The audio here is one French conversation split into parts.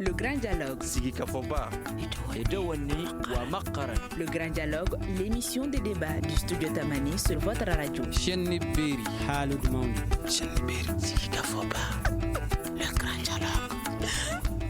Le grand dialogue. Le grand dialogue, l'émission des débats du studio Tamani sur votre radio. Le grand dialogue.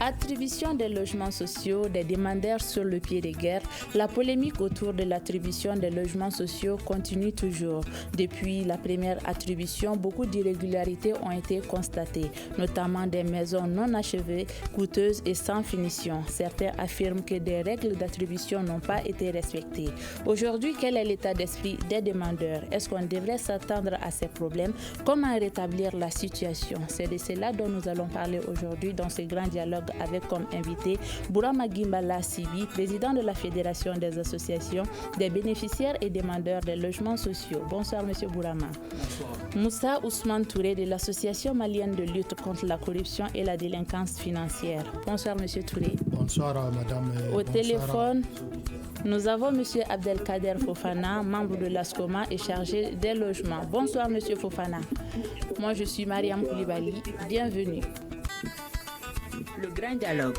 Attribution des logements sociaux des demandeurs sur le pied de guerre, la polémique autour de l'attribution des logements sociaux continue toujours. Depuis la première attribution, beaucoup d'irrégularités ont été constatées, notamment des maisons non achevées, coûteuses et sans finition. Certains affirment que des règles d'attribution n'ont pas été respectées. Aujourd'hui, quel est l'état d'esprit des demandeurs? Est-ce qu'on devrait s'attendre à ces problèmes? Comment rétablir la situation? C'est de cela dont nous allons parler aujourd'hui dans ce grand dialogue avec comme invité Bourama Gimbala Sibi, président de la Fédération des associations des bénéficiaires et demandeurs des logements sociaux. Bonsoir Monsieur Bourama. Bonsoir. Moussa Ousmane Touré de l'Association malienne de lutte contre la corruption et la délinquance financière. Bonsoir Monsieur Touré. Bonsoir Madame. Au téléphone, nous avons Monsieur Abdelkader Fofana, membre de l'ASCOMA et chargé des logements. Bonsoir Monsieur Fofana. Moi je suis Mariam Koulibaly. Bienvenue. Le grand dialogue.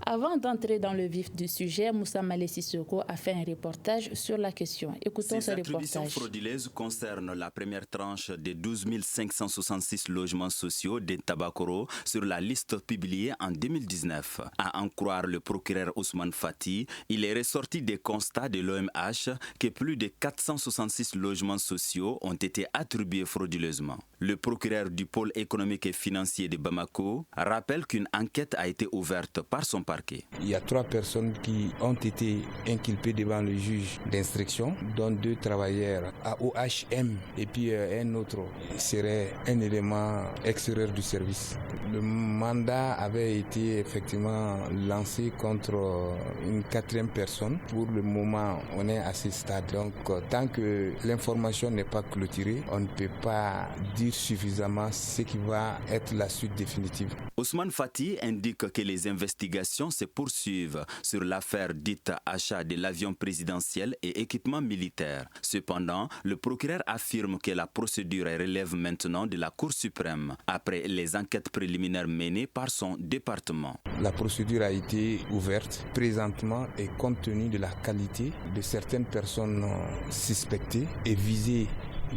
Avant d'entrer dans le vif du sujet, Moussa Malé Sissoko a fait un reportage sur la question. Écoutons ce reportage. Ces attributions frauduleuses concernent la première tranche des 12 566 logements sociaux des Tabakoro sur la liste publiée en 2019. À en croire le procureur Ousmane Fati, il est ressorti des constats de l'OMH que plus de 466 logements sociaux ont été attribués frauduleusement. Le procureur du pôle économique et financier de Bamako rappelle qu'une enquête a été ouverte par son parquet. Il y a 3 personnes qui ont été inculpées devant le juge d'instruction, dont 2 travailleurs à OHM et puis un autre serait un élément extérieur du service. Le mandat avait été effectivement lancé contre une 4e personne. Pour le moment, on est à ce stade. Donc, tant que l'information n'est pas clôturée, on ne peut pas dire suffisamment ce qui va être la suite définitive. Ousmane Fati indique que les investigations se poursuivent sur l'affaire dite achat de l'avion présidentiel et équipement militaire. Cependant, le procureur affirme que la procédure relève maintenant de la Cour suprême, après les enquêtes préliminaires menées par son département. La procédure a été ouverte présentement et compte tenu de la qualité de certaines personnes suspectées et visées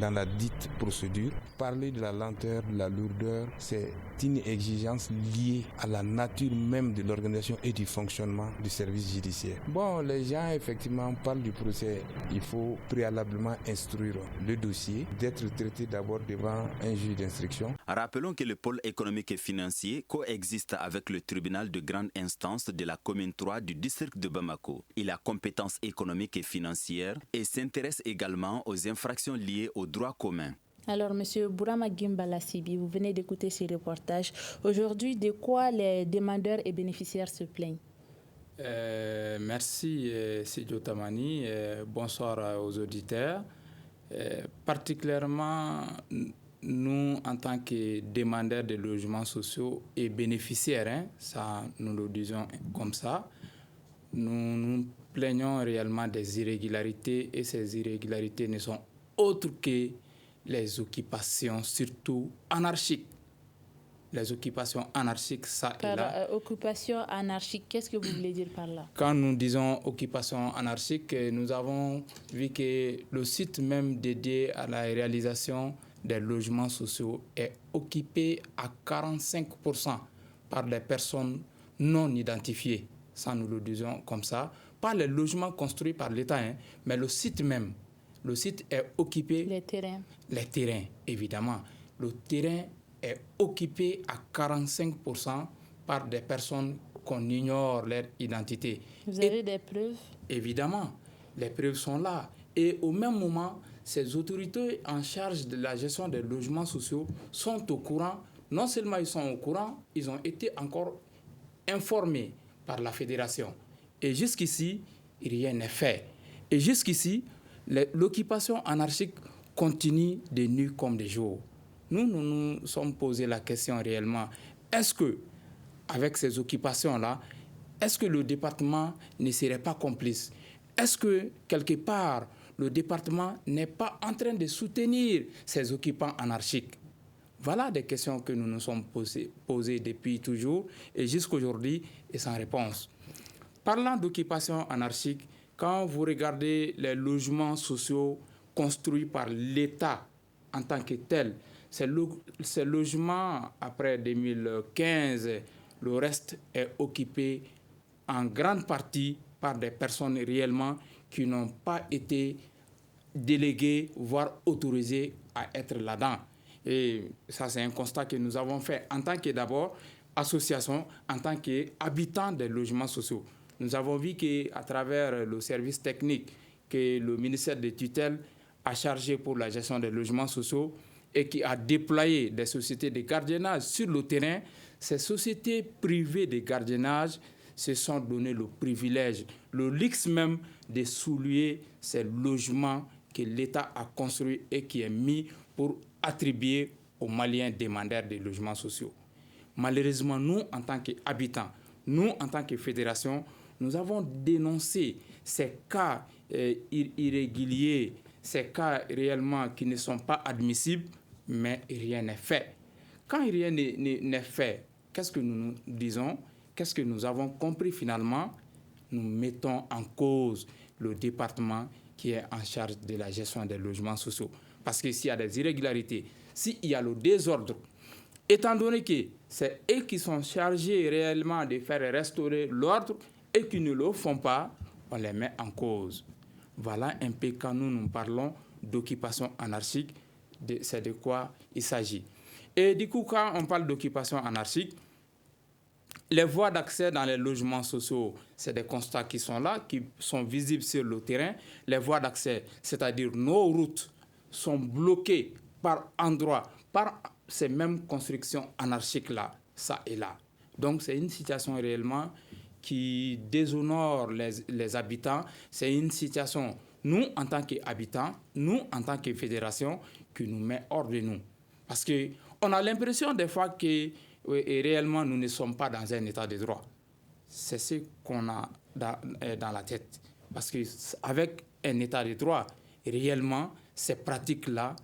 dans la dite procédure. Parler de la lenteur, de la lourdeur, c'est une exigence liée à la nature même de l'organisation et du fonctionnement du service judiciaire. Bon, les gens effectivement parlent du procès. Il faut préalablement instruire le dossier, d'être traité d'abord devant un juge d'instruction. Rappelons que le pôle économique et financier coexiste avec le tribunal de grande instance de la commune 3 du district de Bamako. Il a compétences économiques et financières et s'intéresse également aux infractions liées au droit commun. Alors, Monsieur Bourama Gimbala Sibi, vous venez d'écouter ce reportage. Aujourd'hui, de quoi les demandeurs et bénéficiaires se plaignent? Merci, Sidio Tamani. Bonsoir aux auditeurs. Particulièrement, nous, en tant que demandeurs de logements sociaux et bénéficiaires, ça, nous le disons comme ça, nous nous plaignons réellement des irrégularités et ces irrégularités ne sont autres que les occupations, surtout anarchiques. Les occupations anarchiques, ça et là. Occupation anarchique, qu'est-ce que vous voulez dire par là? Quand nous disons occupation anarchique, nous avons vu que le site même dédié à la réalisation des logements sociaux est occupé à 45% par des personnes non identifiées. Ça, nous le disons comme ça. Pas les logements construits par l'État, mais le site même. Le site est occupé... Les terrains. Les terrains, évidemment. Le terrain est occupé à 45% par des personnes qu'on ignore leur identité. Vous avez des preuves? Évidemment, les preuves sont là. Et au même moment, ces autorités en charge de la gestion des logements sociaux sont au courant. Non seulement ils sont au courant, ils ont été encore informés par la fédération. Et jusqu'ici, rien n'est fait. Et jusqu'ici, l'occupation anarchique continue de nuit comme de jour. Nous nous sommes posé la question réellement, est-ce que, avec ces occupations-là, est-ce que le département ne serait pas complice? Est-ce que, quelque part, le département n'est pas en train de soutenir ces occupants anarchiques? Voilà des questions que nous nous sommes posées depuis toujours et jusqu'aujourd'hui et sans réponse. Parlant d'occupation anarchique, quand vous regardez les logements sociaux construits par l'État en tant que tel, ces logements après 2015, le reste est occupé en grande partie par des personnes réellement qui n'ont pas été déléguées, voire autorisées à être là-dedans. Et ça, c'est un constat que nous avons fait en tant que d'abord association, en tant qu'habitants des logements sociaux. Nous avons vu qu'à travers le service technique que le ministère des tutelles a chargé pour la gestion des logements sociaux et qui a déployé des sociétés de gardiennage sur le terrain, ces sociétés privées de gardiennage se sont donné le privilège, le luxe même de souiller ces logements que l'État a construits et qui est mis pour attribuer aux Maliens demandeurs de logements sociaux. Malheureusement, nous, en tant qu'habitants, nous, en tant que fédération, nous avons dénoncé ces cas irréguliers, ces cas réellement qui ne sont pas admissibles, mais rien n'est fait. Quand rien n'est fait, qu'est-ce que nous disons? Qu'est-ce que nous avons compris finalement? Nous mettons en cause le département qui est en charge de la gestion des logements sociaux. Parce que s'il y a des irrégularités, s'il y a le désordre, étant donné que c'est eux qui sont chargés réellement de faire restaurer l'ordre et qui ne le font pas, on les met en cause. Voilà un peu quand nous parlons d'occupation anarchique, c'est de quoi il s'agit. Et du coup, quand on parle d'occupation anarchique, les voies d'accès dans les logements sociaux, c'est des constats qui sont là, qui sont visibles sur le terrain. Les voies d'accès, c'est-à-dire nos routes, sont bloquées par endroits, par ces mêmes constructions anarchiques-là, ça et là. Donc c'est une situation réellement qui déshonore les habitants. C'est une situation, nous en tant qu'habitants, nous en tant que fédération, qui nous met hors de nous. Parce qu'on a l'impression des fois que réellement nous ne sommes pas dans un état de droit. C'est ce qu'on a dans la tête. Parce qu'avec un état de droit, réellement, ces pratiques-là,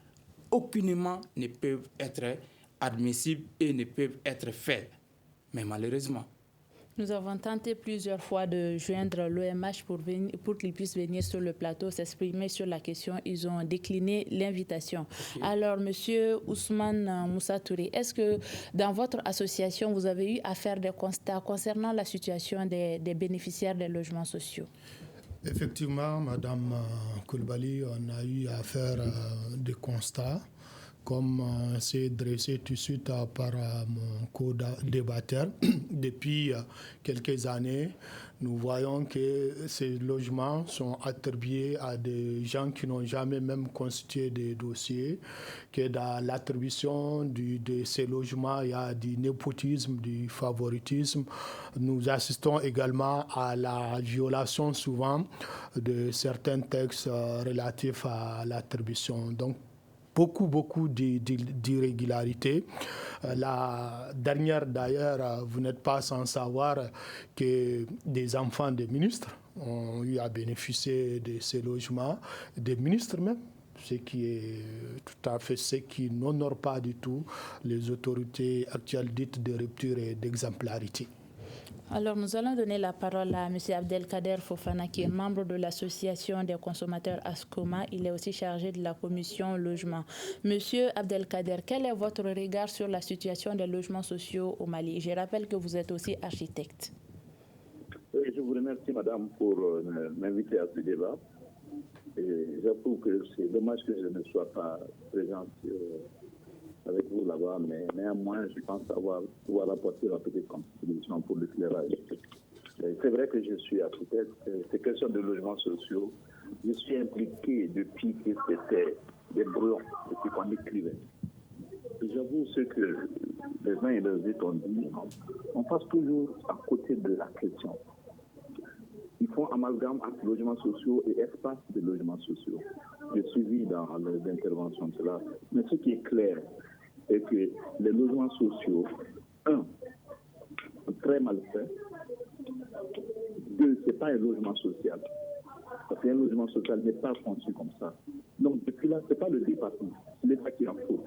aucunement ne peuvent être admissibles et ne peuvent être faites. Mais malheureusement. Nous avons tenté plusieurs fois de joindre l'OMH pour qu'ils puissent venir sur le plateau, s'exprimer sur la question. Ils ont décliné l'invitation. Okay. Alors, Monsieur Ousmane Moussa Touré, est-ce que dans votre association, vous avez eu à faire des constats concernant la situation des bénéficiaires des logements sociaux? Effectivement, Madame Coulibaly, on a eu à faire des constats, comme c'est dressé tout de suite par mon co-débatteur. Depuis quelques années, nous voyons que ces logements sont attribués à des gens qui n'ont jamais même constitué des dossiers, que dans l'attribution de ces logements, il y a du népotisme, du favoritisme. Nous assistons également à la violation souvent de certains textes relatifs à l'attribution. Donc, beaucoup d'irrégularités. La dernière, d'ailleurs, vous n'êtes pas sans savoir que des enfants des ministres ont eu à bénéficier de ces logements, des ministres même, ce qui est tout à fait ce qui n'honore pas du tout les autorités actuelles dites de rupture et d'exemplarité. Alors, nous allons donner la parole à M. Abdelkader Fofana, qui est membre de l'association des consommateurs ASCOMA. Il est aussi chargé de la commission logement. Monsieur Abdelkader, quel est votre regard sur la situation des logements sociaux au Mali? Je rappelle que vous êtes aussi architecte. Oui, je vous remercie, madame, pour m'inviter à ce débat. J'avoue que c'est dommage que je ne sois pas présent avec vous là-bas, mais néanmoins, je pense pouvoir apporter la petite contribution pour l'éclairage. C'est vrai que je suis architecte. Ces questions de logements sociaux, je suis impliqué depuis que c'était des brouillons, depuis qu'on écrivait. J'avoue ce que les uns et les autres ont dit, on passe toujours à côté de la question. Ils font amalgame entre logements sociaux et espaces de logements sociaux. J'ai suivi dans les interventions de cela. Mais ce qui est clair, c'est que les logements sociaux, un, sont très mal faits. Deux, ce n'est pas un logement social. Parce qu'un logement social n'est pas conçu comme ça. Donc, depuis là, ce n'est pas le département, c'est l'État qui en faute.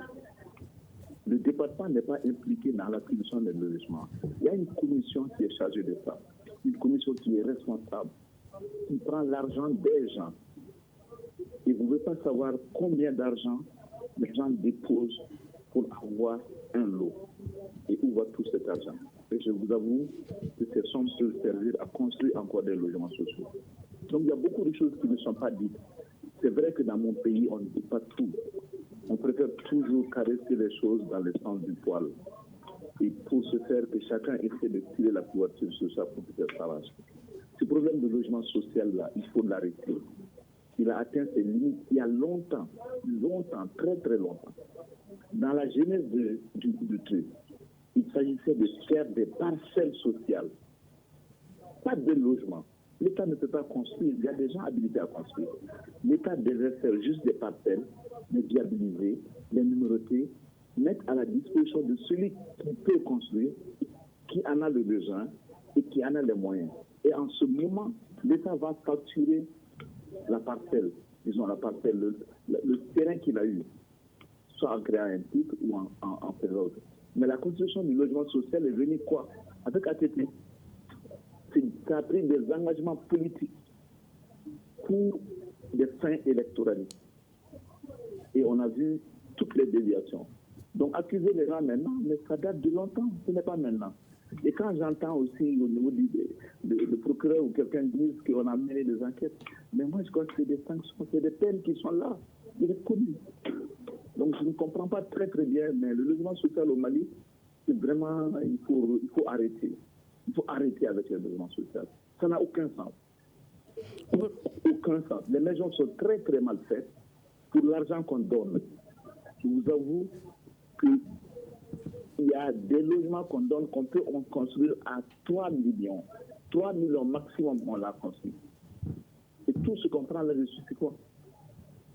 Le département n'est pas impliqué dans l'attribution des logements. Il y a une commission qui est chargée de ça, une commission qui est responsable, qui prend l'argent des gens. Et vous ne pouvez pas savoir combien d'argent les gens déposent pour avoir un lot et où va tout cet argent. Et je vous avoue que ces sommes peuvent servir à construire encore des logements sociaux. Donc il y a beaucoup de choses qui ne sont pas dites. C'est vrai que dans mon pays, on ne dit pas tout. On préfère toujours caresser les choses dans le sens du poil. Et pour ce faire, que chacun essaie de tirer la couverture sur ça pour que ça s'arrange. Ce problème de logement social-là, il faut l'arrêter. Il a atteint ses limites il y a longtemps, très très longtemps. Dans la genèse du truc, il s'agissait de faire des parcelles sociales, pas de logements. L'État ne peut pas construire, il y a des gens habilités à construire. L'État devrait faire juste des parcelles, les viabiliser, les numéroter, mettre à la disposition de celui qui peut construire, qui en a le besoin et qui en a les moyens. Et en ce moment, l'État va facturer la parcelle, disons la parcelle, le terrain qu'il a eu, soit en créant un titre ou en faisant autre. Mais la construction du logement social est venue quoi? Avec ATP. Ça a pris des engagements politiques pour des fins électoralistes. Et on a vu toutes les déviations. Donc accuser les gens maintenant, mais ça date de longtemps, ce n'est pas maintenant. Et quand j'entends aussi au niveau du procureur ou quelqu'un dise qu'on a mené des enquêtes, mais moi je crois que c'est des sanctions, c'est des peines qui sont là, il est connu. Donc je ne comprends pas très très bien, mais le logement social au Mali, c'est vraiment, il faut arrêter. Il faut arrêter avec le logement social. Ça n'a aucun sens. Aucun sens. Les maisons sont très très mal faites pour l'argent qu'on donne. Je vous avoue qu'il y a des logements qu'on donne qu'on peut construire à 3 millions. 3 millions maximum, on l'a construit. Et tout ce qu'on prend là-dessus, c'est quoi?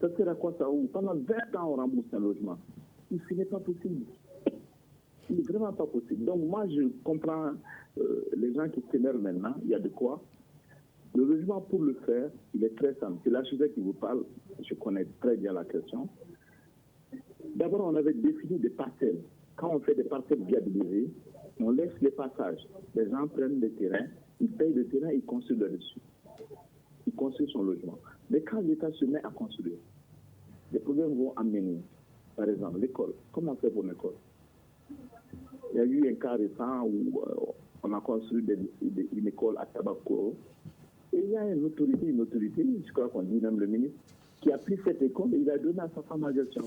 Ça sert à quoi ça? Pendant 20 ans, on rembourse un logement. Ce n'est pas possible. Ce n'est vraiment pas possible. Donc moi, je comprends les gens qui s'énervent maintenant. Il y a de quoi. Le logement, pour le faire, il est très simple. C'est l'architecte qui vous parle. Je connais très bien la question. D'abord, on avait défini des parcelles. Quand on fait des parcelles viabilisées, on laisse les passages. Les gens prennent des terrains, ils payent le terrain, ils construisent là-dessus. Ils construisent son logement. Mais quand l'État se met à construire, les problèmes vont amener. Par exemple, l'école. Comment on fait pour l'école? Il y a eu un cas récent où on a construit une école à Tabakoro. Et il y a une autorité, je crois qu'on dit même le ministre, qui a pris cette école et il a donné à sa femme en gestion.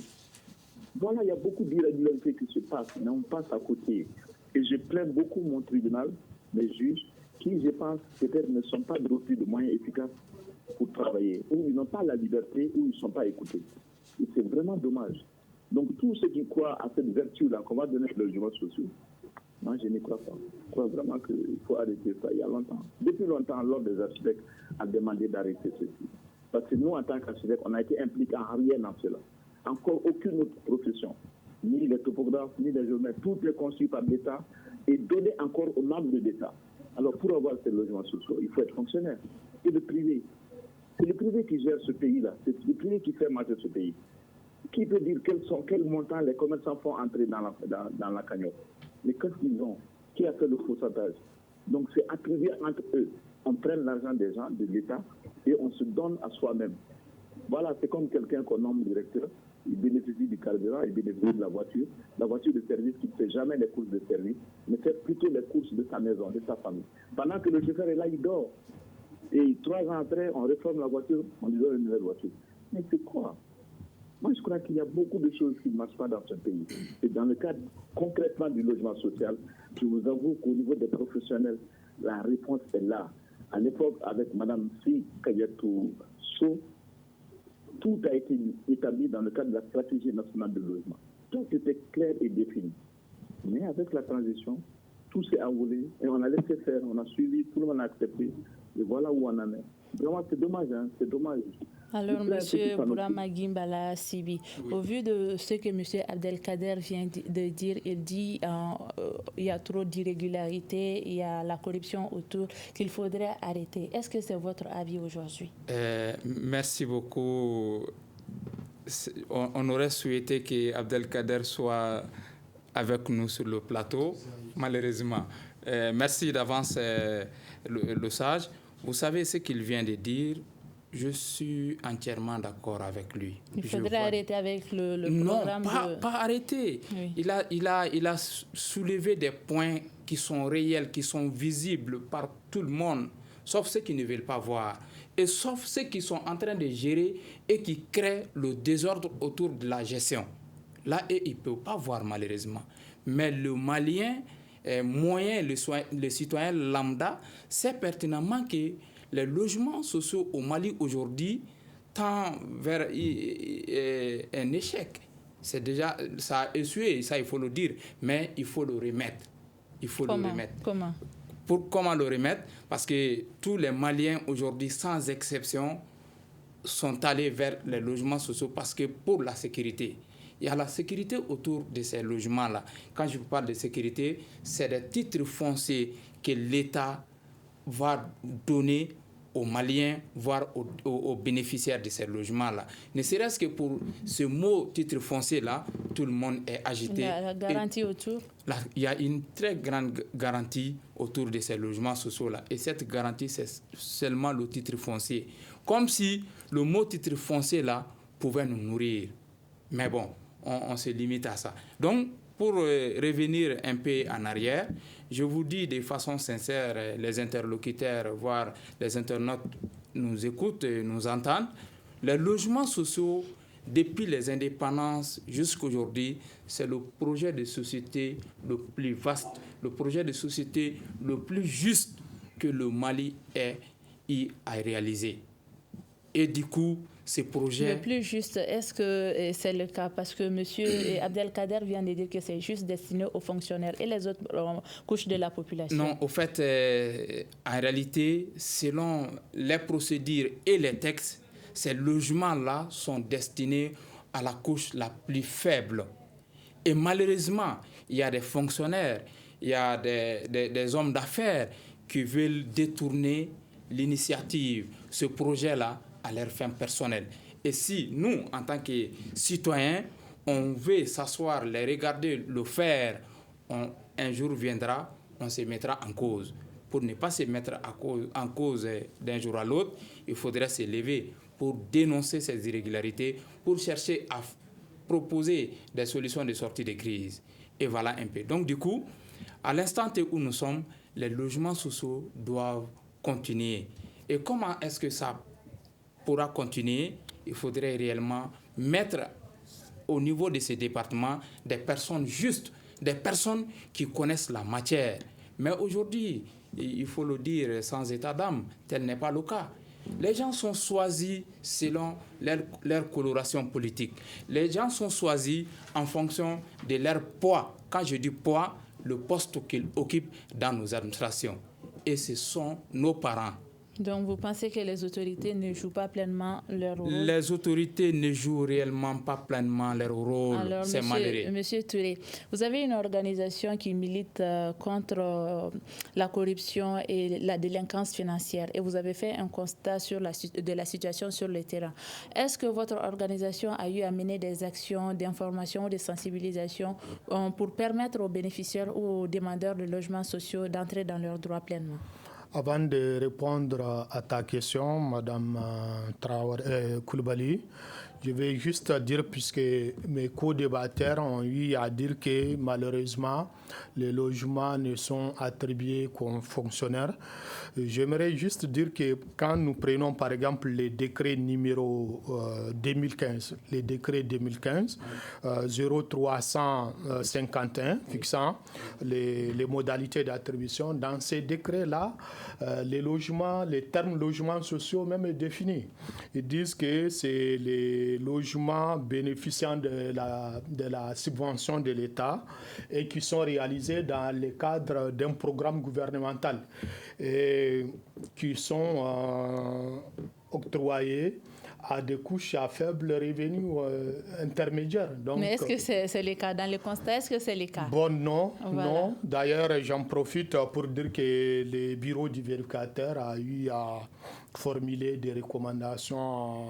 Voilà, il y a beaucoup d'irrégularités qui se passent, mais on passe à côté. Et je plains beaucoup mon tribunal, mes juges, qui, je pense, peut-être ne sont pas dotés de moyens efficaces pour travailler, ou ils n'ont pas la liberté, ou ils ne sont pas écoutés. Et c'est vraiment dommage. Donc, tous ceux qui croient à cette vertu-là, qu'on va donner le logement social, moi, je n'y crois pas. Je crois vraiment qu'il faut arrêter ça il y a longtemps. Depuis longtemps, l'Ordre des architectes a demandé d'arrêter ceci. Parce que nous, en tant qu'architectes, on a été impliqués en rien dans cela. Encore aucune autre profession, ni les topographes, ni les géomètres, tout est conçu par l'État et donné encore aux membres de l'État. Alors, pour avoir ces logements sociaux, il faut être fonctionnaire. Et le privé. C'est le privé qui gère ce pays-là. C'est le privé qui fait marcher ce pays. Qui peut dire quel montant les commerçants font entrer dans la cagnotte? Mais qu'est-ce qu'ils ont? Qui a fait le pourcentage? Donc c'est attribué entre eux. On prend l'argent des gens, de l'État, et on se donne à soi-même. Voilà, c'est comme quelqu'un qu'on nomme directeur. Il bénéficie du carburant, il bénéficie de la voiture de service qui ne fait jamais les courses de service, mais fait plutôt les courses de sa maison, de sa famille. Pendant que le chauffeur est là, il dort. Et 3 ans après, on réforme la voiture, on lui donne une nouvelle voiture. Mais c'est quoi? Moi, je crois qu'il y a beaucoup de choses qui ne marchent pas dans ce pays. Et dans le cadre concrètement du logement social, je vous avoue qu'au niveau des professionnels, la réponse est là. À l'époque, avec Mme Si Kayatou So, tout a été établi dans le cadre de la stratégie nationale de logement. Tout était clair et défini. Mais avec la transition, tout s'est envolé et on a laissé faire, on a suivi, tout le monde a accepté. Et voilà où on en est. Vraiment, c'est dommage, hein, c'est dommage. Alors, M. Bourama Gimbala Sibi, oui. Au vu de ce que M. Abdelkader vient de dire, il dit qu'il y a trop d'irrégularités, il y a la corruption autour, qu'il faudrait arrêter. Est-ce que c'est votre avis aujourd'hui? Merci beaucoup. On aurait souhaité qu'Abdelkader soit avec nous sur le plateau, malheureusement. Merci d'avance, le sage. Vous savez ce qu'il vient de dire. Je suis entièrement d'accord avec lui. Il faudrait arrêter avec le programme. Non, pas arrêter. Oui. Il a soulevé des points qui sont réels, qui sont visibles par tout le monde, sauf ceux qui ne veulent pas voir. Et sauf ceux qui sont en train de gérer et qui créent le désordre autour de la gestion. Là, il ne peut pas voir malheureusement. Mais le Malien moyen, le citoyen lambda, sait pertinemment que les logements sociaux au Mali aujourd'hui tendent vers un échec. C'est déjà, ça a échoué, ça il faut le dire, mais il faut le remettre. Comment le remettre? Parce que tous les Maliens aujourd'hui, sans exception, sont allés vers les logements sociaux parce que pour la sécurité. Il y a la sécurité autour de ces logements-là. Quand je vous parle de sécurité, c'est des titres fonciers que l'État va donner aux Maliens, voire aux bénéficiaires de ces logements-là. Ne serait-ce que pour ce mot titre foncier-là, tout le monde est agité. La garantie autour? Il y a une très grande garantie autour de ces logements sociaux-là. Et cette garantie, c'est seulement le titre foncier. Comme si le mot titre foncier-là pouvait nous nourrir. Mais bon, on se limite à ça. Donc, pour revenir un peu en arrière, je vous dis de façon sincère, les interlocuteurs, voire les internautes nous écoutent et nous entendent, les logements sociaux, depuis les indépendances jusqu'à aujourd'hui, c'est le projet de société le plus vaste, le projet de société le plus juste que le Mali ait à réaliser. Et du coup, ces projets... Le plus juste, est-ce que c'est le cas? Parce que M. Abdelkader vient de dire que c'est juste destiné aux fonctionnaires et les autres couches de la population. Non, au fait, en réalité, selon les procédures et les textes, ces logements-là sont destinés à la couche la plus faible. Et malheureusement, il y a des fonctionnaires, il y a des hommes d'affaires qui veulent détourner l'initiative, ce projet-là, à leur fin personnelle. Et si nous, en tant que citoyens, on veut s'asseoir, les regarder, le faire, un jour viendra, on se mettra en cause. Pour ne pas se mettre en cause d'un jour à l'autre, il faudrait se lever pour dénoncer ces irrégularités, pour chercher à proposer des solutions de sortie de crise. Et voilà un peu. Donc du coup, à l'instant où nous sommes, les logements sociaux doivent continuer. Et comment est-ce que ça pourra continuer? Il faudrait réellement mettre au niveau de ces départements des personnes justes, des personnes qui connaissent la matière. Mais aujourd'hui, il faut le dire sans état d'âme, tel n'est pas le cas. Les gens sont choisis selon leur coloration politique. Les gens sont choisis en fonction de leur poids. Quand je dis poids, le poste qu'ils occupent dans nos administrations. Et ce sont nos parents. Donc, vous pensez que les autorités ne jouent pas pleinement leur rôle? Les autorités ne jouent réellement pas pleinement leur rôle. Alors, c'est malheureux. Monsieur Touré, vous avez une organisation qui milite contre la corruption et la délinquance financière et vous avez fait un constat de la situation sur le terrain. Est-ce que votre organisation a eu à mener des actions d'information ou de sensibilisation pour permettre aux bénéficiaires ou aux demandeurs de logements sociaux d'entrer dans leurs droits pleinement? Avant de répondre à ta question, Madame Coulibaly, je vais juste dire, puisque mes co-débatteurs ont eu à dire que malheureusement, les logements ne sont attribués qu'aux fonctionnaires. J'aimerais juste dire que quand nous prenons par exemple les décrets numéro 2015, les décrets 2015, 0351 fixant les modalités d'attribution, dans ces décrets-là, les logements, les termes logements sociaux même est défini. Ils disent que c'est les logements bénéficiant de la subvention de l'État et qui sont réalisés dans le cadre d'un programme gouvernemental et qui sont octroyés à des couches à faible revenu intermédiaire. Donc, mais est-ce que c'est le cas? Dans le constat, est-ce que c'est le cas? Bon, non, voilà. Non. D'ailleurs, j'en profite pour dire que le bureau du vérificateur a eu à formulé des recommandations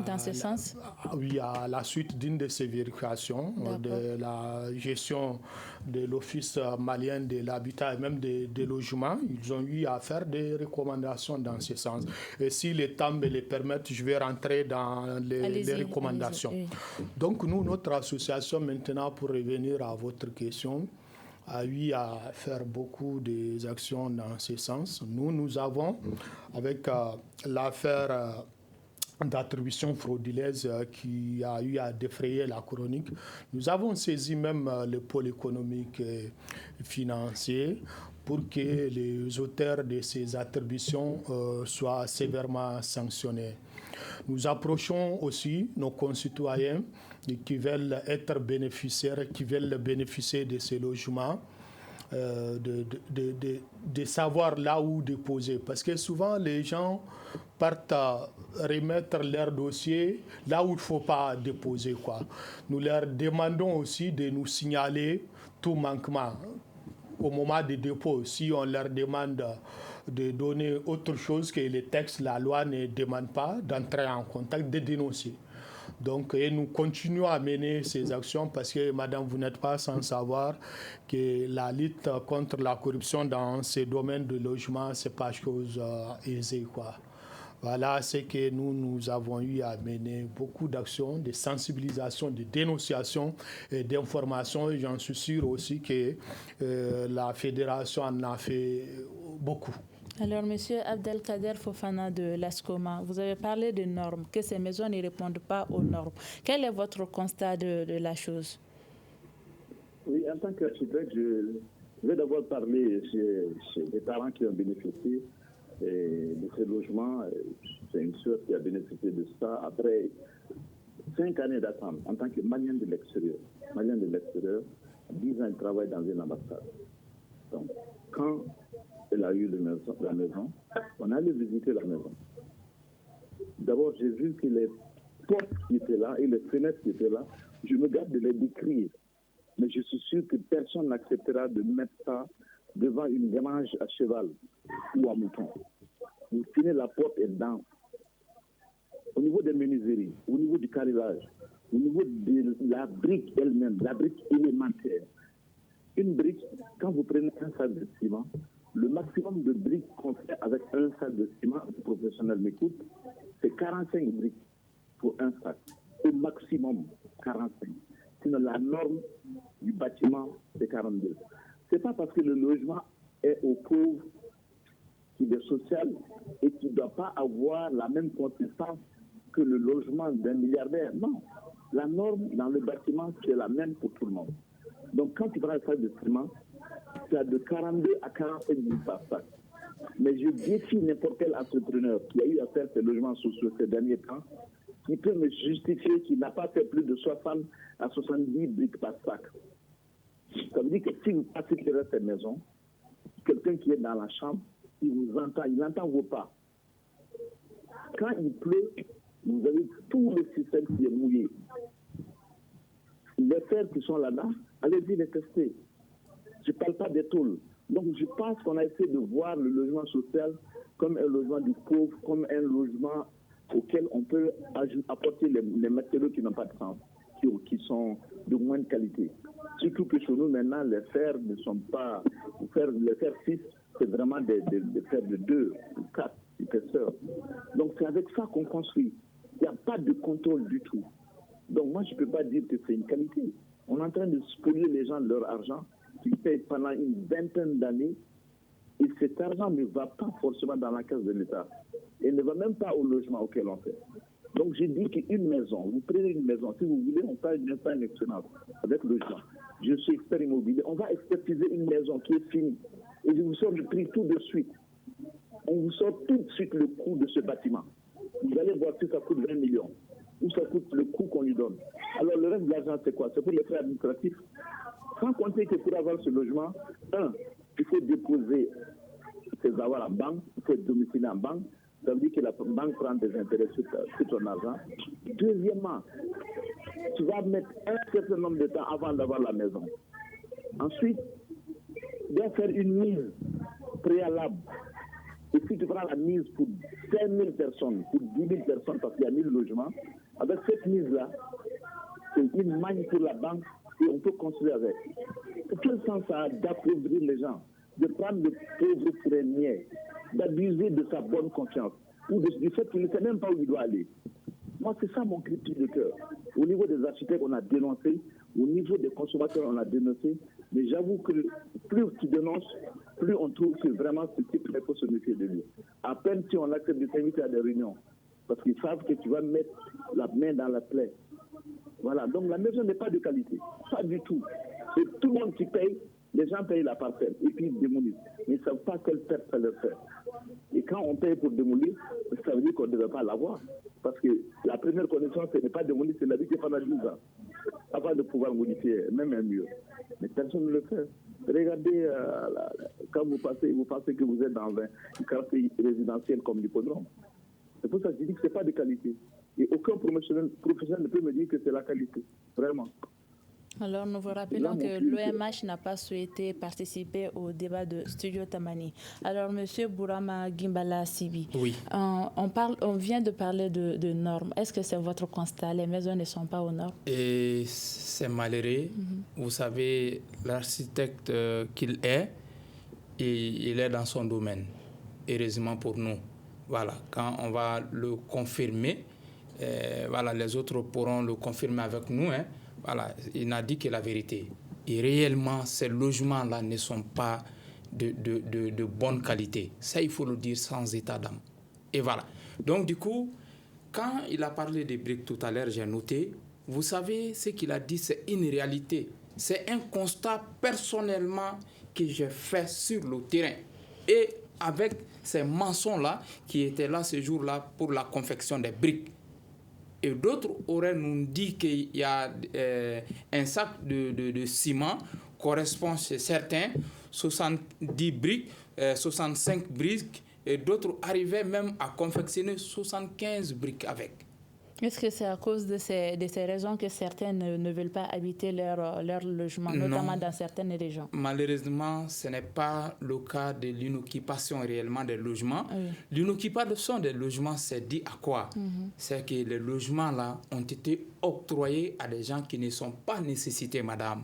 dans ce sens. Oui, à la suite d'une de ces vérifications de la gestion de l'Office malien de l'habitat et même des logements. Ils ont eu à faire des recommandations dans ce sens. Et si les temps me le permettent, je vais rentrer dans les recommandations. Oui. Donc nous, notre association maintenant, pour revenir à votre question, a eu à faire beaucoup d'actions dans ce sens. Nous avons, avec l'affaire d'attribution frauduleuse qui a eu à défrayer la chronique, nous avons saisi même le pôle économique et financier pour que les auteurs de ces attributions soient sévèrement sanctionnés. Nous approchons aussi nos concitoyens qui veulent être bénéficiaires, qui veulent bénéficier de ces logements, de savoir là où déposer. Parce que souvent, les gens partent à remettre leur dossier là où il ne faut pas déposer, quoi. Nous leur demandons aussi de nous signaler tout manquement au moment du dépôt. Si on leur demande de donner autre chose que les textes, la loi ne demande pas, d'entrer en contact, de dénoncer. Donc, et nous continuons à mener ces actions parce que, madame, vous n'êtes pas sans savoir que la lutte contre la corruption dans ces domaines de logement, ce n'est pas chose aisée, quoi. Voilà, c'est que nous avons eu à mener beaucoup d'actions, de sensibilisation, de dénonciation et d'information. Et j'en suis sûr aussi que la fédération en a fait beaucoup. Alors, monsieur Abdelkader Fofana de l'ASCOMA, vous avez parlé de normes, que ces maisons ne répondent pas aux normes. Quel est votre constat de la chose? Oui, en tant qu'architecte, je vais d'abord parler chez les parents qui ont bénéficié de ces logements. C'est une soeur qui a bénéficié de ça après 5 années d'attente en tant que malien de l'extérieur. Malien de l'extérieur, 10 ans de travail dans une ambassade. Donc, quand elle a eu la maison, on allait visiter la maison. D'abord, j'ai vu que les portes qui étaient là et les fenêtres qui étaient là, je me garde de les décrire. Mais je suis sûr que personne n'acceptera de mettre ça devant une grange à cheval ou à mouton. Vous finissez la porte et dedans. Au niveau des menuiseries, au niveau du carrelage, au niveau de la brique elle-même, la brique élémentaire. Une brique, quand vous prenez un sac de ciment, le maximum de briques qu'on fait avec un sac de ciment, le professionnel m'écoute, c'est 45 briques pour un sac. Au maximum, 45. Sinon, la norme du bâtiment, c'est 42. Ce n'est pas parce que le logement est aux pauvres qu'il est social et qu'il ne doit pas avoir la même consistance que le logement d'un milliardaire. Non. La norme dans le bâtiment, c'est la même pour tout le monde. Donc, quand tu prends un sac de ciment, c'est de 42 à 45 000 par sac. Mais je défie n'importe quel entrepreneur qui a eu à faire ces logements sociaux ces derniers temps, qui peut me justifier qu'il n'a pas fait plus de 60 à 70 briques par sac. Ça veut dire que si vous passez derrière cette maison, quelqu'un qui est dans la chambre, il vous entend, il n'entend vos pas. Quand il pleut, vous avez tout le système qui est mouillé. Les fers qui sont là-dedans, allez-y les tester. Je ne parle pas des tôles. Donc je pense qu'on a essayé de voir le logement social comme un logement du pauvre, comme un logement auquel on peut apporter les matériaux qui n'ont pas de sens, qui sont de moindre qualité. Surtout que chez nous maintenant, les fers ne sont pas... Les fers 6, c'est vraiment des fers de 2 ou 4 épaisseurs. Donc c'est avec ça qu'on construit. Il n'y a pas de contrôle du tout. Donc moi je ne peux pas dire que c'est une qualité. On est en train de spolier les gens de leur argent qu'ils payent pendant une vingtaine d'années et cet argent ne va pas forcément dans la caisse de l'État et ne va même pas au logement auquel on fait. Donc j'ai dit qu'une maison, vous prenez une maison, si vous voulez, on parle d'une fin excellente avec le logement. Je suis expert immobilier, on va expertiser une maison qui est finie et je vous sors le prix tout de suite. On vous sort tout de suite le coût de ce bâtiment. Vous allez voir si ça coûte 20 millions ou ça coûte le coût qu'on lui donne. Alors le reste de l'argent, c'est quoi? C'est pour les frais administratifs. Sans compter que pour avoir ce logement, il faut déposer ses avoirs en banque, il faut être domicilié en banque. Ça veut dire que la banque prend des intérêts sur ton argent. Deuxièmement, tu vas mettre un certain nombre de temps avant d'avoir la maison. Ensuite, tu dois faire une mise préalable. Et Si tu prends la mise pour 5 000 personnes, pour 10 000 personnes, parce qu'il y a 1000 logements, avec cette mise-là, c'est une manne pour la banque et on peut construire avec. Quel sens ça a d'appauvrir les gens, de prendre le pauvre premier, d'abuser de sa bonne conscience, ou du fait qu'il ne sait même pas où il doit aller? Moi, c'est ça mon cri de cœur. Au niveau des architectes, on a dénoncé. Au niveau des consommateurs, on a dénoncé. Mais j'avoue que plus tu dénonces, plus on trouve que vraiment ce type il faut se méfier de lui. À peine si on accepte de t'inviter à des réunions, parce qu'ils savent que tu vas mettre la main dans la plaie. Voilà, donc la maison n'est pas de qualité. Pas du tout. C'est tout le monde qui paye. Les gens payent la parcelle et puis ils démolissent. Mais ils ne savent pas quelle perte ça leur fait. Et quand on paye pour démolir, ça veut dire qu'on ne devait pas l'avoir. Parce que la première connaissance, ce n'est pas démolir, c'est l'habiter pendant 10 ans. Avant de pouvoir modifier même un mur. Mais personne ne le fait. Regardez, quand vous pensez que vous êtes dans un quartier résidentiel comme l'hippodrome. C'est pour ça que je dis que ce n'est pas de qualité. Et aucun professionnel ne peut me dire que c'est la qualité. Vraiment. Alors, nous vous rappelons que l'OMH n'a pas souhaité participer au débat de Studio Tamani. Alors, M. Bourama Gimbala Sibi, oui. On vient de parler de normes. Est-ce que c'est votre constat? Les maisons ne sont pas aux normes? Et c'est malheureux. Vous savez, l'architecte qu'il est, il est dans son domaine. Heureusement pour nous. Voilà, quand on va le confirmer, voilà, les autres pourront le confirmer avec nous. Voilà, il n'a dit que la vérité. Et réellement, ces logements-là ne sont pas de bonne qualité. Ça, il faut le dire sans état d'âme. Et voilà. Donc, du coup, quand il a parlé des briques tout à l'heure, j'ai noté, vous savez, ce qu'il a dit, c'est une réalité. C'est un constat personnellement que j'ai fait sur le terrain. Et avec ces maçons-là qui étaient là ce jour-là pour la confection des briques. Et d'autres auraient nous dit qu'il y a un sac de ciment correspond chez certains 70 briques, 65 briques, et d'autres arrivaient même à confectionner 75 briques avec. Est-ce que c'est à cause de ces raisons que certains ne veulent pas habiter leur logement, notamment dans certaines régions? Malheureusement, ce n'est pas le cas de l'inoccupation réellement des logements. Oui. L'inoccupation des logements, c'est dit à quoi? C'est que les logements-là ont été octroyés à des gens qui ne sont pas nécessités, madame.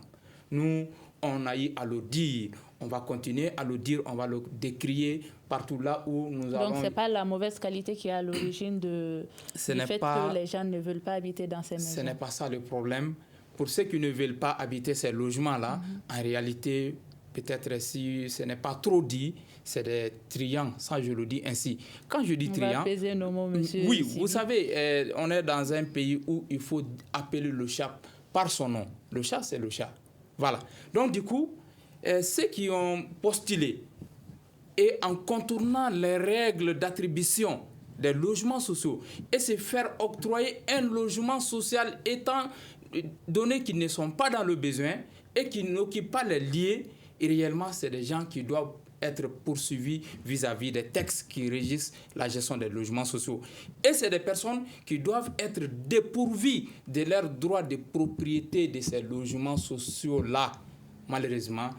Nous, on a eu à le dire. On va continuer à le dire, on va le décrier partout là où nous avons... Donc, ce n'est pas la mauvaise qualité qui est à l'origine du fait que les gens ne veulent pas habiter dans ces maisons. Ce n'est pas ça le problème. Pour ceux qui ne veulent pas habiter ces logements-là, en réalité, peut-être si ce n'est pas trop dit, c'est des triants, ça je le dis ainsi. Quand je dis triants... On va peser nos mots, monsieur. Oui, vous savez, on est dans un pays où il faut appeler le chat par son nom. Le chat, c'est le chat. Voilà. Donc, du coup... ceux qui ont postulé et en contournant les règles d'attribution des logements sociaux et se faire octroyer un logement social étant donné qu'ils ne sont pas dans le besoin et qui n'occupent pas les lieux, et réellement c'est des gens qui doivent être poursuivis vis-à-vis des textes qui régissent la gestion des logements sociaux. Et c'est des personnes qui doivent être dépourvues de leur droit de propriété de ces logements sociaux-là. Malheureusement,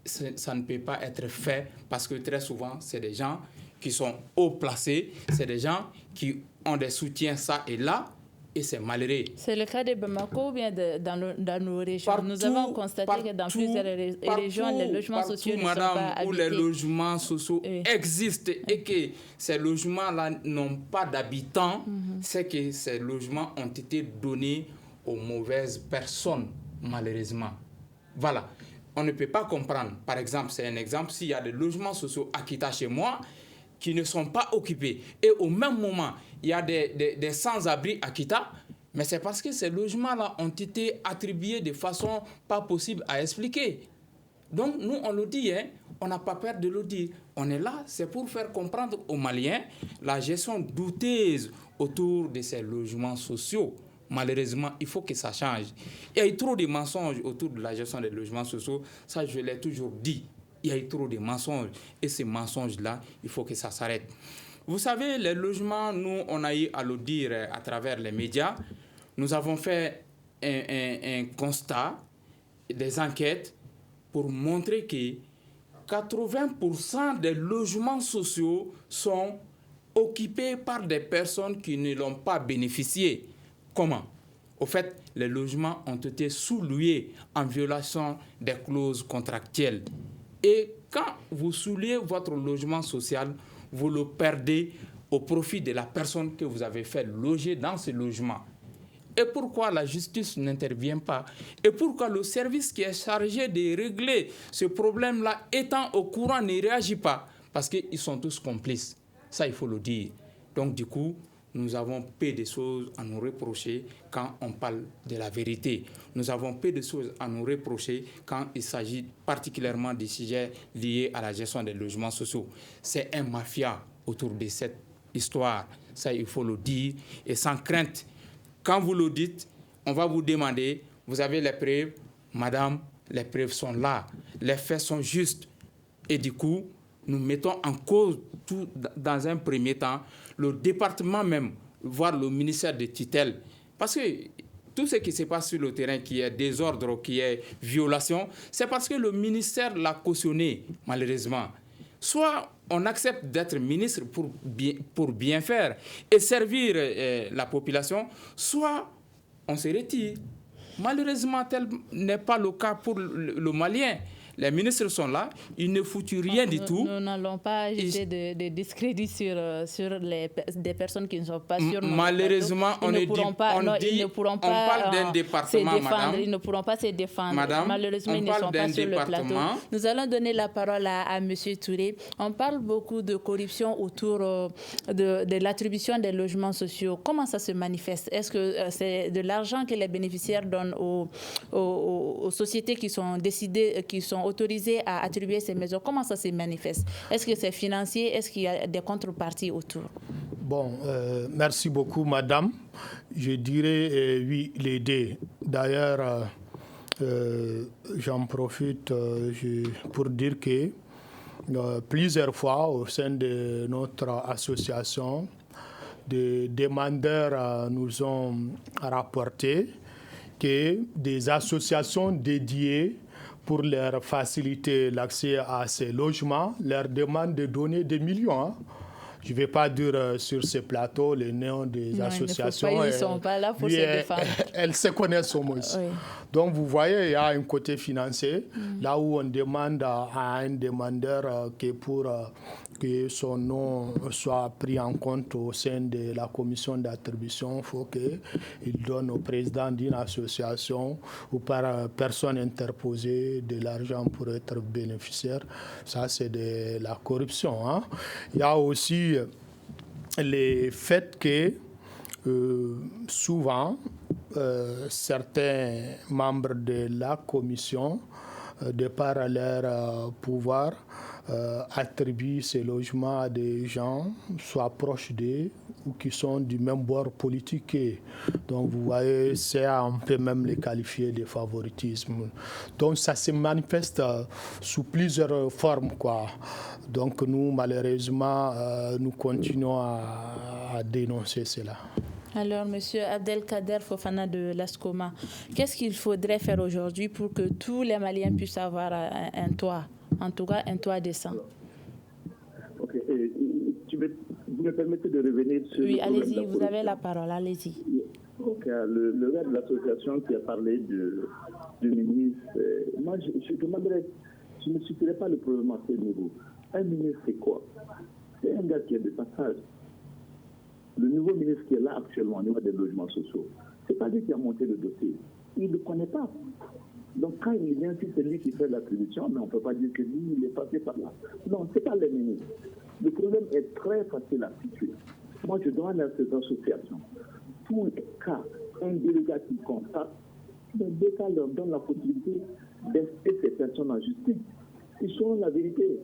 ça ne peut pas être fait parce que très souvent, c'est des gens qui sont haut placés, c'est des gens qui ont des soutiens ça et là, et c'est malheureux. C'est le cas de Bamako ou bien dans nos régions? Nous avons constaté que dans plusieurs régions, les logements sociaux ne sont pas habités. Où les logements sociaux existent et que ces logements-là n'ont pas d'habitants, c'est que ces logements ont été donnés aux mauvaises personnes, malheureusement. Voilà. On ne peut pas comprendre. Par exemple, c'est un exemple, s'il y a des logements sociaux à Kita chez moi qui ne sont pas occupés et au même moment, il y a des sans-abri à Kita, mais c'est parce que ces logements-là ont été attribués de façon pas possible à expliquer. Donc, nous, on le dit, on n'a pas peur de le dire. On est là, c'est pour faire comprendre aux Maliens la gestion douteuse autour de ces logements sociaux. Malheureusement, il faut que ça change. Il y a eu trop de mensonges autour de la gestion des logements sociaux. Ça, je l'ai toujours dit. Il y a eu trop de mensonges. Et ces mensonges-là, il faut que ça s'arrête. Vous savez, les logements, nous, on a eu à le dire à travers les médias. Nous avons fait un constat, des enquêtes, pour montrer que 80% des logements sociaux sont occupés par des personnes qui ne l'ont pas bénéficié. Comment? Au fait, les logements ont été sous-loués en violation des clauses contractuelles. Et quand vous sous-louez votre logement social, vous le perdez au profit de la personne que vous avez fait loger dans ce logement. Et pourquoi la justice n'intervient pas? Et pourquoi le service qui est chargé de régler ce problème-là, étant au courant, ne réagit pas? Parce qu'ils sont tous complices. Ça, il faut le dire. Donc, du coup, nous avons peu de choses à nous reprocher quand on parle de la vérité. Nous avons peu de choses à nous reprocher quand il s'agit particulièrement des sujets liés à la gestion des logements sociaux. C'est un mafia autour de cette histoire. Ça, il faut le dire. Et sans crainte, quand vous le dites, on va vous demander, vous avez les preuves? Madame, les preuves sont là. Les faits sont justes. Et du coup, nous mettons en cause tout dans un premier temps le département même, voire le ministère de tutelle. Parce que tout ce qui se passe sur le terrain, qui est désordre, qui est violation, c'est parce que le ministère l'a cautionné, malheureusement. Soit on accepte d'être ministre pour bien faire et servir la population, soit on se retire. Malheureusement, tel n'est pas le cas pour le Malien. Les ministres sont là, ils ne foutent rien du tout. Nous n'allons pas jeter de discrédit sur des personnes qui ne sont pas sur notre malheureusement, plateau. Ils ne pourront pas on parle d'un département, madame. Ils ne pourront pas se défendre. Madame, malheureusement, ils ne sont pas sur le plateau. Nous allons donner la parole à M. Touré. On parle beaucoup de corruption autour de l'attribution des logements sociaux. Comment ça se manifeste? Est-ce que c'est de l'argent que les bénéficiaires donnent aux sociétés qui sont décidées, qui sont autorisés à attribuer ces maisons? Comment ça se manifeste? Est-ce que c'est financier? Est-ce qu'il y a des contreparties autour? Bon, merci beaucoup, madame. Je dirais oui, les deux. D'ailleurs, j'en profite pour dire que plusieurs fois, au sein de notre association, des demandeurs nous ont rapporté que des associations dédiées pour leur faciliter l'accès à ces logements, leur demandent de donner des millions. Hein. Je ne vais pas dire sur ce plateau les noms des associations. Ils ne sont pas là pour se défendre. Elles se connaissent au moins. Oui. Donc, vous voyez, il y a un côté financier, là où on demande à un demandeur que pour que son nom soit pris en compte au sein de la commission d'attribution, il faut qu'il donne au président d'une association ou par personne interposée de l'argent pour être bénéficiaire. Ça, c'est de la corruption. Hein. Il y a aussi le fait que souvent, certains membres de la commission, de par leur pouvoir, attribuent ces logements à des gens, soit proches d'eux ou qui sont du même bord politique qu'eux. Donc vous voyez, on peut même les qualifier de favoritisme. Donc ça se manifeste sous plusieurs formes, quoi. Donc nous, malheureusement, nous continuons à dénoncer cela. Alors, M. Abdelkader Fofana de l'ASCOMA, qu'est-ce qu'il faudrait faire aujourd'hui pour que tous les Maliens puissent avoir un toit, en tout cas un toit décent? Ok, vous me permettez de revenir sur... Oui, allez-y, vous avez la parole, allez-y. Ok, le gars de l'association qui a parlé du ministre, moi je demanderais, je ne suffirais pas le problème à ce niveau. Un ministre, c'est quoi? C'est un gars qui est de passage. Le nouveau ministre qui est là actuellement au niveau des logements sociaux, c'est pas lui qui a monté le dossier. Il ne le connaît pas. Donc quand il vient, si c'est lui qui fait l'attribution, mais on ne peut pas dire que lui, il est passé par là. Non, ce n'est pas le ministre. Le problème est très facile à situer. Moi, je demande à ces associations, tout cas, un délégat qui constate, l'État leur donne la possibilité d'inciter ces personnes en justice. Ils sont la vérité.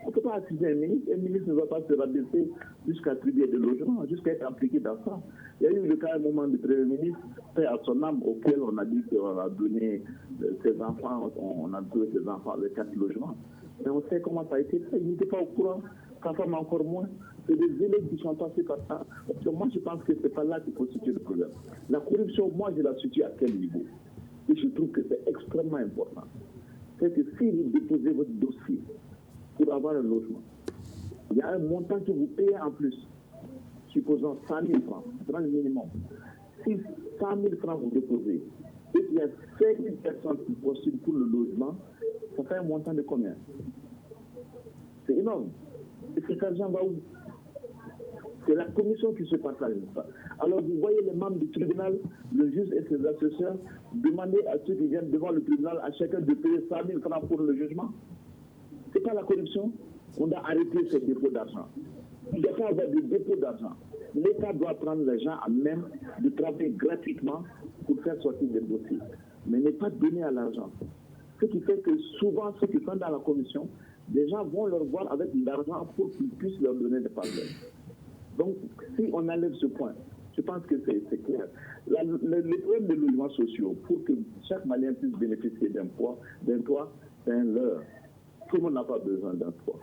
On ne peut pas accuser un ministre ne va pas se rabaisser jusqu'à attribuer des logements, jusqu'à être impliqué dans ça. Il y a eu le cas à un moment du Premier ministre, fait à son âme, auquel on a dit qu'on a donné ses enfants, on a donné ses enfants avec 4 logements. Mais on sait comment ça a été fait, il n'était pas au courant, sa femme encore moins. C'est des élèves qui sont passés par ça. Donc moi je pense que ce n'est pas là qu'il faut situer le problème. La corruption, moi je la situe à quel niveau? Et je trouve que c'est extrêmement important. C'est que si vous déposez votre dossier, pour avoir un logement. Il y a un montant que vous payez en plus, supposons 100 000 francs, c'est le minimum. Si 100 000 francs vous déposez, et qu'il y a 5 000 personnes qui postulent pour le logement, ça fait un montant de combien? C'est énorme. Et cet argent va où? C'est la commission qui se partage ça. Alors vous voyez les membres du tribunal, le juge et ses assesseurs, demander à ceux qui viennent devant le tribunal, à chacun de payer 100 000 francs pour le jugement. Ce n'est pas la corruption. On doit arrêter ces dépôts d'argent. Il ne doit pas avoir de dépôt d'argent. L'État doit prendre les gens à même de travailler gratuitement pour faire sortir des dossiers. Mais ne pas donner à l'argent. Ce qui fait que souvent, ceux qui sont dans la commission, des gens vont leur voir avec de l'argent pour qu'ils puissent leur donner des parcelles. Donc, si on enlève ce point, je pense que c'est clair. Le problème des logements sociaux, pour que chaque Malien puisse bénéficier d'un toit, c'est un leurre. Tout le monde n'a pas besoin d'un toit.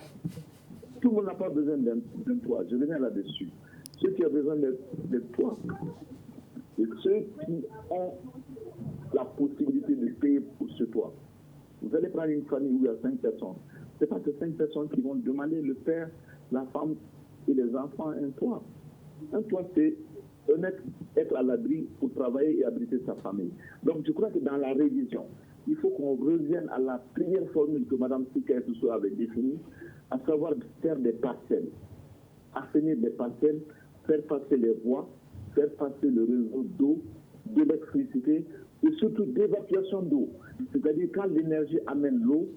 Tout le monde n'a pas besoin d'un toit. Je reviens là-dessus. Ceux qui ont besoin de toit, et ceux qui ont la possibilité de payer pour ce toit. Vous allez prendre une famille où il y a 5 personnes. Ce n'est pas que 5 personnes qui vont demander le père, la femme et les enfants un toit. Un toit, c'est être à l'abri pour travailler et abriter sa famille. Donc je crois que dans la révision, il faut qu'on revienne à la première formule que Mme Sikaï-Tousso avait définie, à savoir faire des parcelles, assainir des parcelles, faire passer les voies, faire passer le réseau d'eau, d'électricité et surtout d'évacuation d'eau. C'est-à-dire quand l'énergie amène l'eau,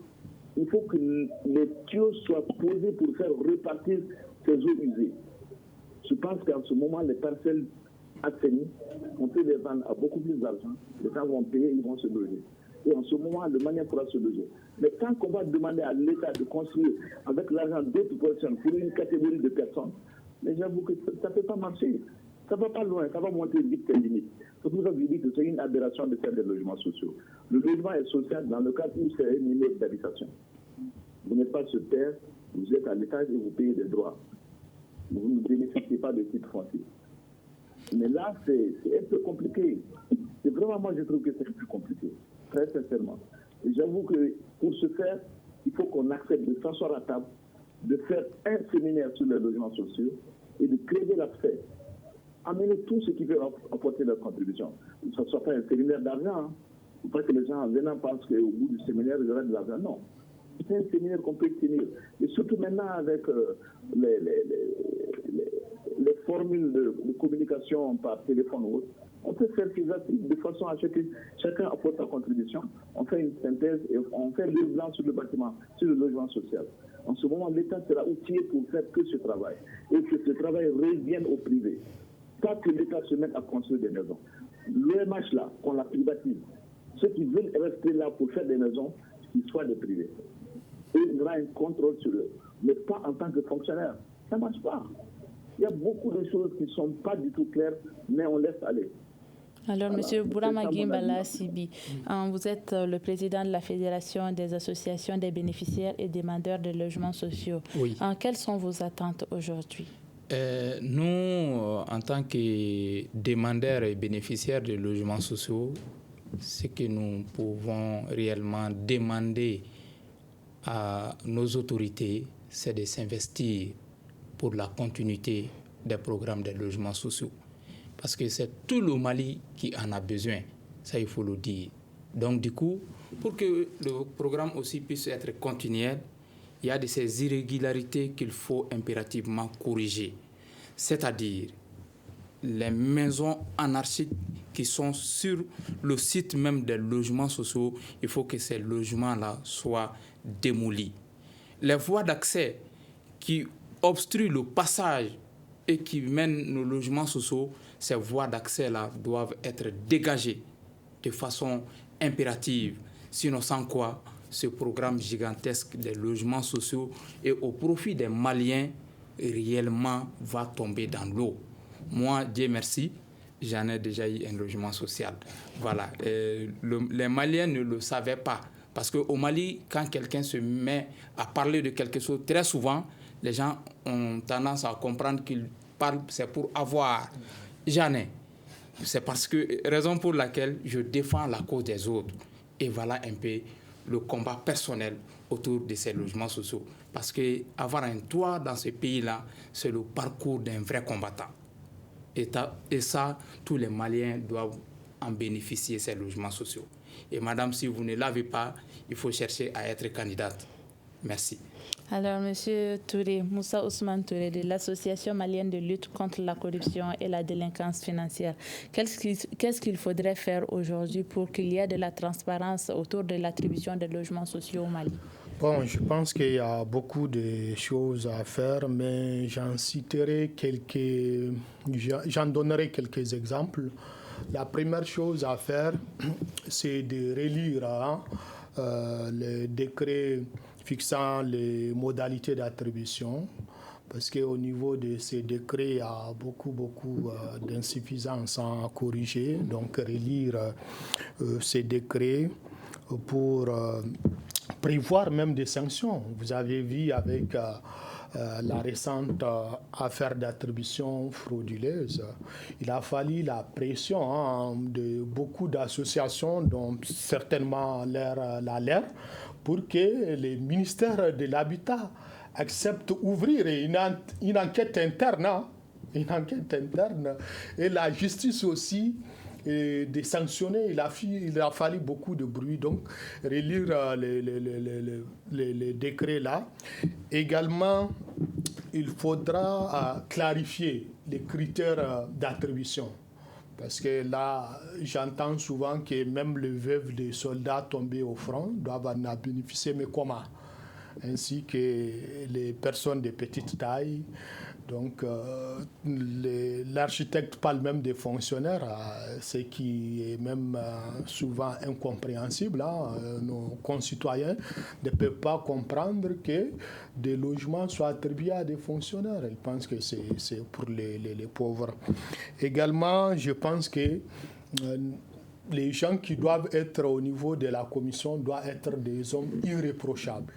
il faut que les tuyaux soient posés pour faire repartir ces eaux usées. Je pense qu'en ce moment, les parcelles assainies, on peut les vendre à beaucoup plus d'argent. Les gens vont payer, ils vont se loger. Et en ce moment, le Malien pourra se loger. Mais tant qu'on va demander à l'État de construire avec l'argent d'autres personnes pour une catégorie de personnes, mais j'avoue que ça ne peut pas marcher. Ça ne va pas loin, ça va monter vite les limites. C'est pour ça que je dis que c'est une aberration de faire des logements sociaux. Le logement est social dans le cadre où c'est un immeuble d'habitation. Vous n'êtes pas sur terre, vous êtes à l'étage et vous payez des droits. Vous ne bénéficiez pas de titres fonciers. Mais là, c'est un peu compliqué. Et vraiment, moi, je trouve que c'est plus compliqué, très sincèrement. Et j'avoue que pour ce faire, il faut qu'on accepte de s'asseoir à table, de faire un séminaire sur les logements sociaux et de créer l'accès. Amener tout ce qui peut apporter leur contribution. Que ce ne soit pas un séminaire d'argent. Hein. Il ne faut pas que les gens en venant pensent qu'au bout du séminaire, il y aura de l'argent. Non. C'est un séminaire qu'on peut tenir. Et surtout maintenant avec les formules de communication par téléphone ou autre, on peut faire ces articles de façon à ce que chacun apporte sa contribution. On fait une synthèse et on fait le blanc sur le bâtiment, sur le logement social. En ce moment, l'État sera outillé pour faire que ce travail. Et que ce travail revienne au privé. Pas que l'État se mette à construire des maisons. L'OMH là, qu'on la privatise. Ceux qui veulent rester là pour faire des maisons, qu'ils soient des privés. Et il y aura un contrôle sur eux. Mais pas en tant que fonctionnaire. Ça ne marche pas. Il y a beaucoup de choses qui ne sont pas du tout claires, mais on laisse aller. Alors, voilà. M. Bourama Gimbala Sibi, vous êtes le président de la Fédération des associations des bénéficiaires et demandeurs de logements sociaux. Oui. Quelles sont vos attentes aujourd'hui? Nous, en tant que demandeurs et bénéficiaires de logements sociaux, ce que nous pouvons réellement demander à nos autorités, c'est de s'investir pour la continuité des programmes de logements sociaux. Parce que c'est tout le Mali qui en a besoin, ça il faut le dire. Donc du coup, pour que le programme aussi puisse être continuel, il y a de ces irrégularités qu'il faut impérativement corriger. C'est-à-dire les maisons anarchiques qui sont sur le site même des logements sociaux, il faut que ces logements-là soient démolis. Les voies d'accès qui obstruent le passage et qui mènent nos logements sociaux, ces voies d'accès-là doivent être dégagées de façon impérative. Sinon, sans quoi, ce programme gigantesque des logements sociaux et au profit des Maliens, réellement va tomber dans l'eau. Moi, Dieu merci, j'en ai déjà eu un logement social. Voilà. Les Maliens ne le savaient pas. Parce qu'au Mali, quand quelqu'un se met à parler de quelque chose, très souvent, les gens ont tendance à comprendre qu'il parle, c'est pour avoir. J'en ai. C'est parce que, raison pour laquelle je défends la cause des autres. Et voilà un peu le combat personnel autour de ces logements sociaux. Parce qu'avoir un toit dans ce pays-là, c'est le parcours d'un vrai combattant. Et ça, tous les Maliens doivent en bénéficier, ces logements sociaux. Et madame, si vous ne l'avez pas, il faut chercher à être candidate. Merci. Alors, Monsieur Touré, Moussa Ousmane Touré de l'Association malienne de lutte contre la corruption et la délinquance financière, qu'est-ce qu'il faudrait faire aujourd'hui pour qu'il y ait de la transparence autour de l'attribution des logements sociaux au Mali? Bon, je pense qu'il y a beaucoup de choses à faire, mais j'en donnerai quelques exemples. La première chose à faire, c'est de relire le décret fixant les modalités d'attribution, parce qu'au niveau de ces décrets, il y a beaucoup d'insuffisances à corriger. Donc, relire ces décrets pour prévoir même des sanctions. Vous avez vu avec la récente affaire d'attribution frauduleuse, il a fallu la pression de beaucoup d'associations, dont certainement la LER, pour que le ministère de l'Habitat accepte d'ouvrir une enquête interne. Et la justice aussi, de sanctionner. Il a fallu beaucoup de bruit. Donc, relire les décrets là. Également, il faudra clarifier les critères d'attribution. Parce que là, j'entends souvent que même les veuves des soldats tombés au front doivent en bénéficier, mais comment? Ainsi que les personnes de petite taille. Donc, l'architecte parle même des fonctionnaires, ce qui est même souvent incompréhensible. Nos concitoyens ne peuvent pas comprendre que des logements soient attribués à des fonctionnaires. Ils pensent que c'est pour les pauvres. Également, je pense que les gens qui doivent être au niveau de la commission doivent être des hommes irréprochables.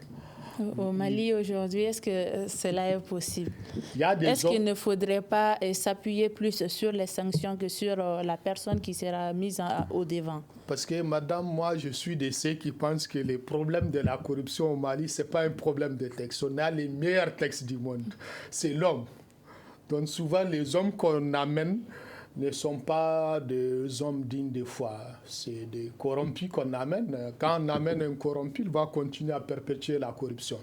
Au Mali aujourd'hui, est-ce que cela est possible? Est-ce qu'il ne faudrait pas s'appuyer plus sur les sanctions que sur la personne qui sera mise au devant? Parce que, madame, moi, je suis de ceux qui pensent que les problèmes de la corruption au Mali, ce n'est pas un problème de texte. On a les meilleurs textes du monde. C'est l'homme. Donc, souvent, les hommes qu'on amène ne sont pas des hommes dignes de foi. C'est des corrompus qu'on amène. Quand on amène un corrompu, il va continuer à perpétuer la corruption.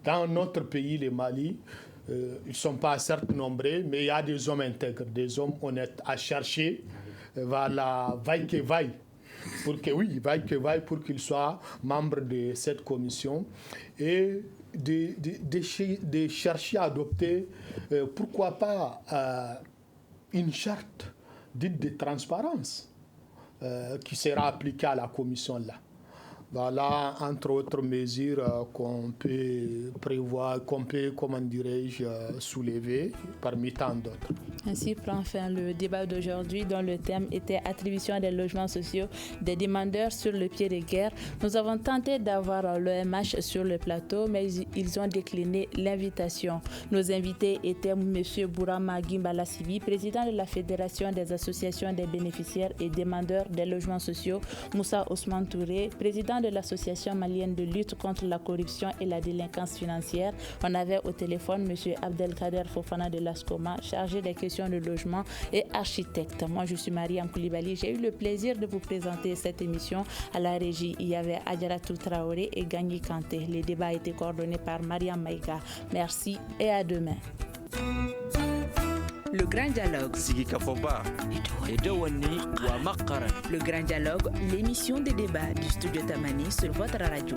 Dans notre pays, le Mali, ils ne sont pas certes nombreux, mais il y a des hommes intègres, des hommes honnêtes à chercher. Voilà, vaille que vaille. Pour qu'ils soient membres de cette commission. Et de chercher à adopter, pourquoi pas, une charte dite de transparence qui sera appliquée à la commission là. Voilà, entre autres mesures qu'on peut prévoir, soulever parmi tant d'autres. Ainsi prend fin le débat d'aujourd'hui dont le thème était attribution des logements sociaux des demandeurs sur le pied de guerre. Nous avons tenté d'avoir l'OMH sur le plateau, mais ils ont décliné l'invitation. Nos invités étaient M. Bourama Gimbala Sibi, président de la Fédération des associations des bénéficiaires et demandeurs des logements sociaux, Moussa Ousmane Touré, président de l'Association malienne de lutte contre la corruption et la délinquance financière. On avait au téléphone M. Abdelkader Fofana de l'ASCOMA, chargé des questions de logement et architecte. Moi, je suis Mariam Koulibaly. J'ai eu le plaisir de vous présenter cette émission. À la régie, il y avait Adjaratou Traoré et Gagny Kanté. Les débats étaient coordonnés par Mariam Maïga. Merci et à demain. Le Grand Dialogue. Le Grand Dialogue, l'émission des débats du studio Tamani sur votre radio.